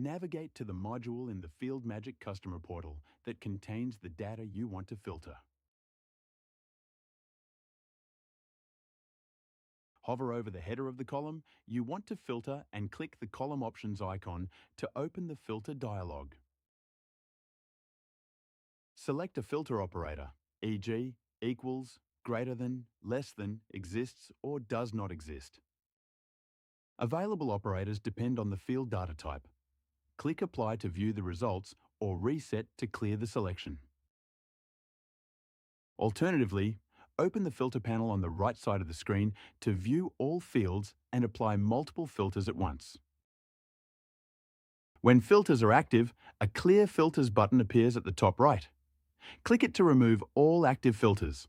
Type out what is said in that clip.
Navigate to the module in the FieldMagic customer portal that contains the data you want to filter. Hover over the header of the column you want to filter and click the column options icon to open the filter dialog. Select a filter operator, e.g., equals, greater than, less than, exists, or does not exist. Available operators depend on the field data type. Click Apply to view the results or Reset to clear the selection. Alternatively, open the filter panel on the right side of the screen to view all fields and apply multiple filters at once. When filters are active, a Clear Filters button appears at the top right. Click it to remove all active filters.